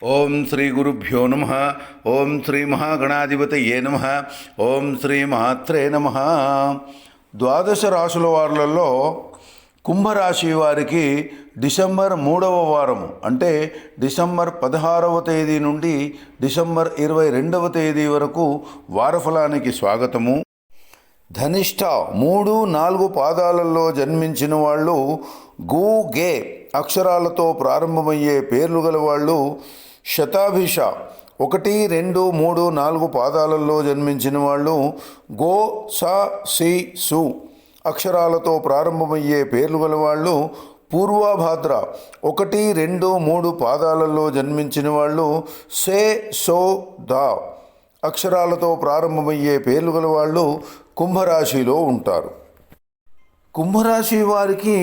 ఓం శ్రీ గురుభ్యో నమ. ఓం శ్రీ మహాగణాధిపతయే నమ. ఓం శ్రీ మాత్రే నమ. ద్వాదశ రాశుల వారులలో కుంభరాశి వారికి డిసెంబర్ 3వ వారము అంటే డిసెంబర్ 16వ తేదీ నుండి డిసెంబర్ 22వ తేదీ వరకు వారఫలానికి స్వాగతము. ధనిష్ట 3-4 పాదాలలో జన్మించిన వాళ్ళు, గు గే అక్షరాలతో ప్రారంభమయ్యే పేర్లు గల వాళ్ళు, శతాభిష 1, 2, 3, 4 పాదాలలో జన్మించిన వాళ్ళు, గో స సి సు అక్షరాలతో ప్రారంభమయ్యే పేర్లు గల వాళ్ళు, పూర్వభాద్ర 1, 2, 3 పాదాలలో జన్మించిన వాళ్ళు, సే సో ద అక్షరాలతో ప్రారంభమయ్యే పేర్లు గల వాళ్ళు కుంభరాశిలో ఉంటారు. కుంభరాశి వారికి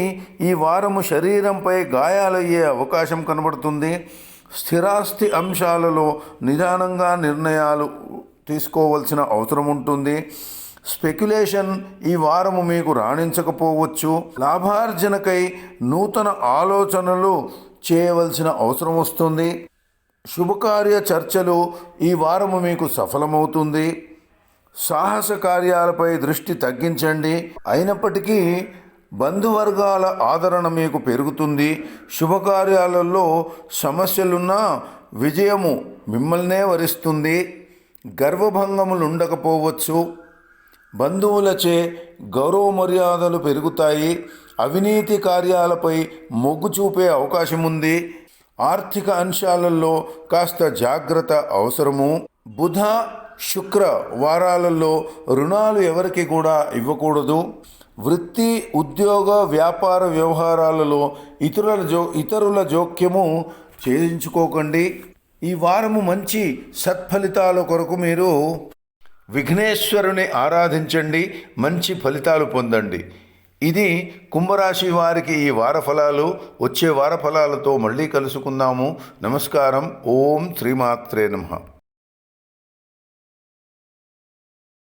ఈ వారము శరీరంపై గాయాలయ్యే అవకాశం కనబడుతుంది. స్థిరాస్తి అంశాలలో నిదానంగా నిర్ణయాలు తీసుకోవాల్సిన అవసరం ఉంటుంది. స్పెక్యులేషన్ ఈ వారము మీకు రాణించకపోవచ్చు. లాభార్జనకై నూతన ఆలోచనలు చేయవలసిన అవసరం వస్తుంది. శుభకార్య చర్చలు ఈ వారము మీకు సఫలమవుతుంది. సాహస కార్యాలపై దృష్టి తగ్గించండి. అయినప్పటికీ బంధువర్గాల ఆదరణ మీకు పెరుగుతుంది. శుభకార్యాలలో సమస్యలున్నా విజయము మిమ్మల్నే వరిస్తుంది. గర్వభంగములు ఉండకపోవచ్చు. బంధువులచే గౌరవ మర్యాదలు పెరుగుతాయి. అవినీతి కార్యాలపై మొగ్గు చూపే అవకాశం ఉంది. ఆర్థిక అంశాలలో కాస్త జాగ్రత్త అవసరము. బుధ శుక్ర వారాలలో రుణాలు ఎవరికి కూడా ఇవ్వకూడదు. వృత్తి ఉద్యోగ వ్యాపార వ్యవహారాలలో ఇతరుల జోక్యము చేయించుకోకండి. ఈ వారము మంచి సత్ఫలితాల కొరకు మీరు విఘ్నేశ్వరుని ఆరాధించండి. మంచి ఫలితాలు పొందండి. ఇది కుంభరాశి వారికి ఈ వారఫలాలు. వచ్చే వారఫలాలతో మళ్ళీ కలుసుకుందాము. నమస్కారం. ఓం శ్రీమాత్రే నమః.